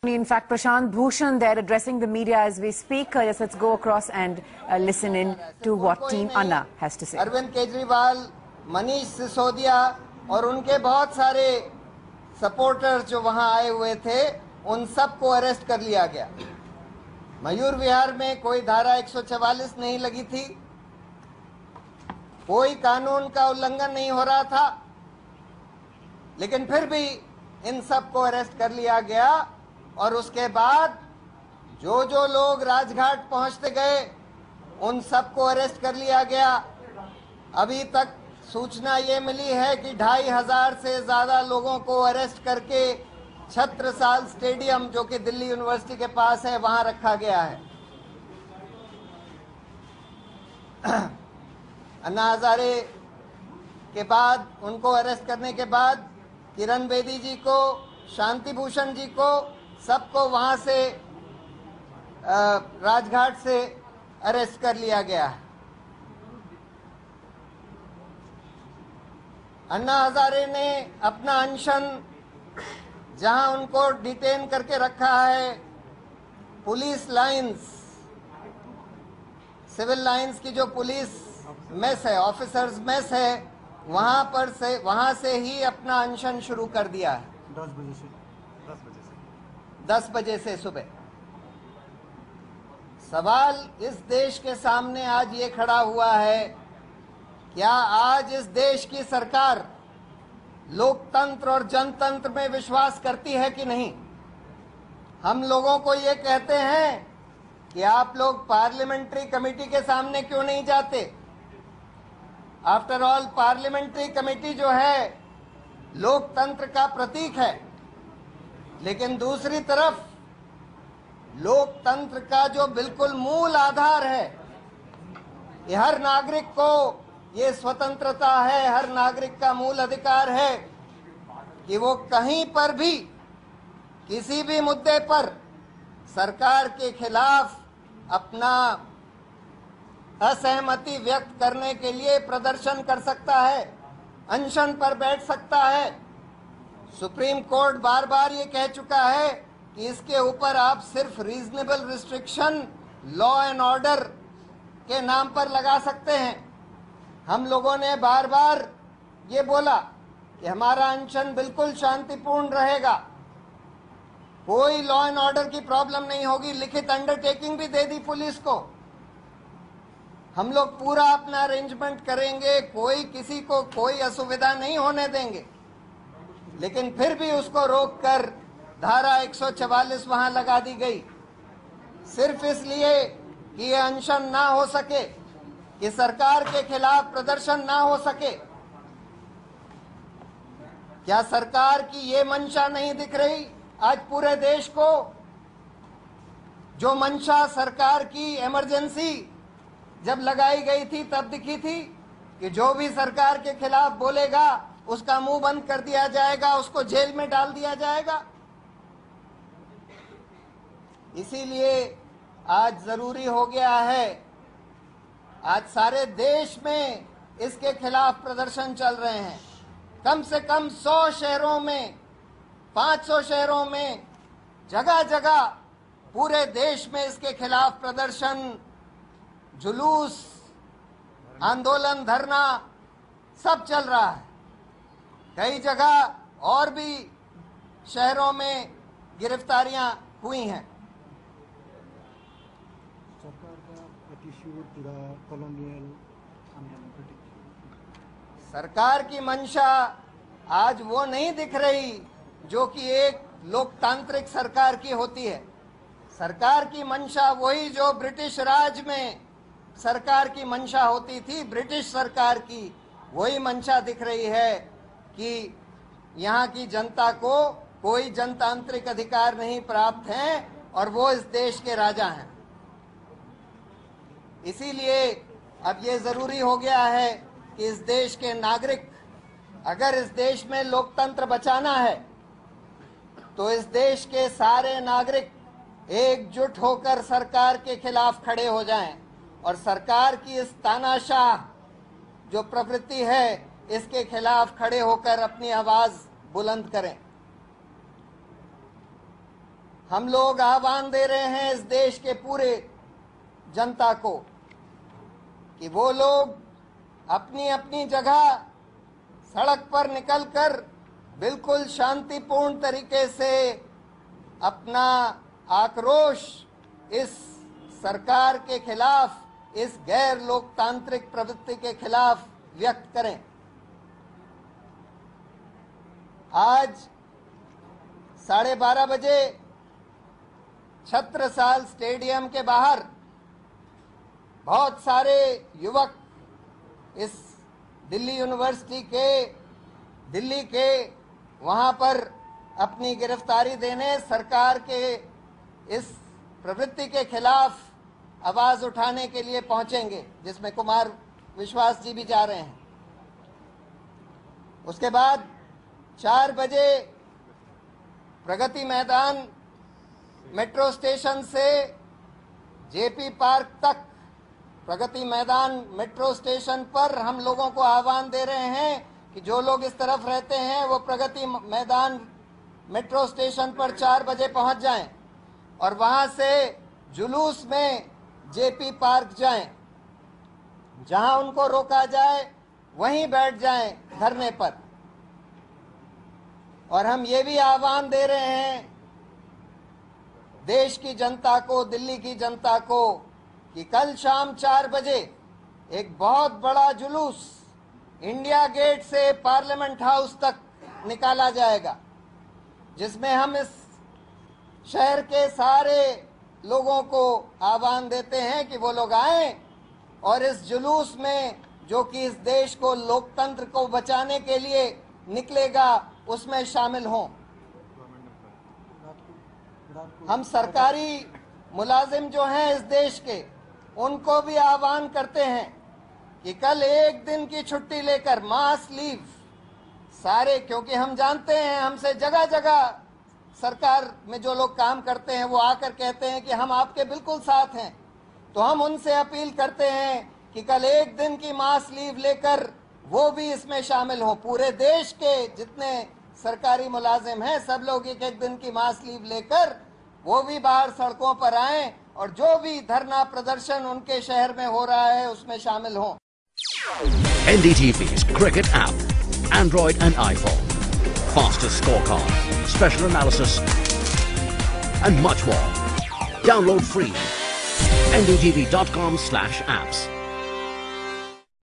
In fact, Prashant Bhushan there addressing the media as we speak. Yes, let's go across and listen in to what Team Anna has to say. Arvind Kejriwal, Manish Sisodia और उनके बहुत सारे supporters जो वहां आए हुए थे, उन सबको अरेस्ट कर लिया गया। मयूर विहार में कोई धारा 144 नहीं लगी थी, कोई कानून का उल्लंघन नहीं हो रहा था, लेकिन फिर भी इन सबको अरेस्ट कर लिया गया। और उसके बाद जो जो लोग राजघाट पहुंचते गए उन सबको अरेस्ट कर लिया गया। अभी तक सूचना ये मिली है कि 2500 से ज्यादा लोगों को अरेस्ट करके छत्रसाल स्टेडियम, जो कि दिल्ली यूनिवर्सिटी के पास है, वहां रखा गया है। अन्ना हजारे के बाद, उनको अरेस्ट करने के बाद किरण बेदी जी को, शांति भूषण जी को, सबको वहां से राजघाट से अरेस्ट कर लिया गया है। अन्ना हजारे ने अपना अनशन, जहां उनको डिटेन करके रखा है, पुलिस लाइंस, सिविल लाइंस की जो पुलिस मेस है, ऑफिसर्स मेस है, वहां से ही अपना अनशन शुरू कर दिया है। 10 बजे से सुबह। सवाल इस देश के सामने आज ये खड़ा हुआ है, क्या आज इस देश की सरकार लोकतंत्र और जनतंत्र में विश्वास करती है कि नहीं? हम लोगों को ये कहते हैं कि आप लोग पार्लियामेंट्री कमेटी के सामने क्यों नहीं जाते? आफ्टर ऑल पार्लियामेंट्री कमेटी जो है लोकतंत्र का प्रतीक है, लेकिन दूसरी तरफ लोकतंत्र का जो बिल्कुल मूल आधार है, ये हर नागरिक को ये स्वतंत्रता है, हर नागरिक का मूल अधिकार है कि वो कहीं पर भी किसी भी मुद्दे पर सरकार के खिलाफ अपना असहमति व्यक्त करने के लिए प्रदर्शन कर सकता है, अनशन पर बैठ सकता है। सुप्रीम कोर्ट बार बार ये कह चुका है कि इसके ऊपर आप सिर्फ reasonable restriction law and order के नाम पर लगा सकते हैं। हम लोगों ने बार बार ये बोला कि हमारा अनशन बिल्कुल शांतिपूर्ण रहेगा, कोई लॉ एंड ऑर्डर की प्रॉब्लम नहीं होगी। लिखित अंडरटेकिंग भी दे दी पुलिस को, हम लोग पूरा अपना अरेंजमेंट करेंगे, कोई किसी को कोई असुविधा नहीं होने देंगे। लेकिन फिर भी उसको रोककर धारा 144 वहां लगा दी गई, सिर्फ इसलिए कि ये अनशन ना हो सके, कि सरकार के खिलाफ प्रदर्शन ना हो सके। क्या सरकार की ये मंशा नहीं दिख रही आज पूरे देश को? जो मंशा सरकार की इमरजेंसी जब लगाई गई थी तब दिखी थी कि जो भी सरकार के खिलाफ बोलेगा उसका मुंह बंद कर दिया जाएगा, उसको जेल में डाल दिया जाएगा। इसीलिए आज जरूरी हो गया है, आज सारे देश में इसके खिलाफ प्रदर्शन चल रहे हैं। कम से कम 100 शहरों में, 500 शहरों में, जगह जगह पूरे देश में इसके खिलाफ प्रदर्शन, जुलूस, आंदोलन, धरना सब चल रहा है। कई जगह और भी शहरों में गिरफ्तारियां हुई हैं। सरकार की मंशा आज वो नहीं दिख रही जो कि एक लोकतांत्रिक सरकार की होती है। सरकार की मंशा वही जो ब्रिटिश राज में सरकार की मंशा होती थी, ब्रिटिश सरकार की वही मंशा दिख रही है कि यहाँ की जनता को कोई जनतांत्रिक अधिकार नहीं प्राप्त हैं और वो इस देश के राजा हैं। इसीलिए अब ये जरूरी हो गया है कि इस देश के नागरिक, अगर इस देश में लोकतंत्र बचाना है तो इस देश के सारे नागरिक एकजुट होकर सरकार के खिलाफ खड़े हो जाएं और सरकार की इस तानाशाह जो प्रवृत्ति है इसके खिलाफ खड़े होकर अपनी आवाज बुलंद करें। हम लोग आह्वान दे रहे हैं इस देश के पूरे जनता को कि वो लोग अपनी अपनी जगह सड़क पर निकलकर बिल्कुल शांतिपूर्ण तरीके से अपना आक्रोश इस सरकार के खिलाफ, इस गैर लोकतांत्रिक प्रवृत्ति के खिलाफ व्यक्त करें। आज 12:30 बजे छत्रसाल स्टेडियम के बाहर बहुत सारे युवक इस दिल्ली यूनिवर्सिटी के दिल्ली के वहां पर अपनी गिरफ्तारी देने, सरकार के इस प्रवृत्ति के खिलाफ आवाज उठाने के लिए पहुंचेंगे, जिसमें कुमार विश्वास जी भी जा रहे हैं। उसके बाद 4 बजे प्रगति मैदान मेट्रो स्टेशन से जेपी पार्क तक, प्रगति मैदान मेट्रो स्टेशन पर हम लोगों को आह्वान दे रहे हैं कि जो लोग इस तरफ रहते हैं वो प्रगति मैदान मेट्रो स्टेशन पर 4 बजे पहुंच जाएं और वहां से जुलूस में जेपी पार्क जाएं। जहां उनको रोका जाए वहीं बैठ जाएं धरने पर। और हम ये भी आह्वान दे रहे हैं देश की जनता को, दिल्ली की जनता को, कि कल शाम 4 बजे एक बहुत बड़ा जुलूस इंडिया गेट से पार्लियामेंट हाउस तक निकाला जाएगा, जिसमें हम इस शहर के सारे लोगों को आह्वान देते हैं कि वो लोग आएं और इस जुलूस में, जो कि इस देश को, लोकतंत्र को बचाने के लिए निकलेगा, उसमें शामिल हों। हम सरकारी मुलाजिम जो हैं इस देश के, उनको भी आह्वान करते हैं कि कल एक दिन की छुट्टी लेकर, मास लीव सारे, क्योंकि हम जानते हैं हमसे जगह जगह सरकार में जो लोग काम करते हैं वो आकर कहते हैं कि हम आपके बिल्कुल साथ हैं। तो हम उनसे अपील करते हैं कि कल एक दिन की मास लीव लेकर वो भी इसमें शामिल हों। पूरे देश के जितने सरकारी मुलाजिम हैं सब लोग एक एक दिन की मास लीव लेकर वो भी बाहर सड़कों पर आएं और जो भी धरना प्रदर्शन उनके शहर में हो रहा है उसमें शामिल हों। NDTV's cricket app, Android and iPhone, fastest scorecard, special analysis, and much more. Download free. ndtv.com/apps.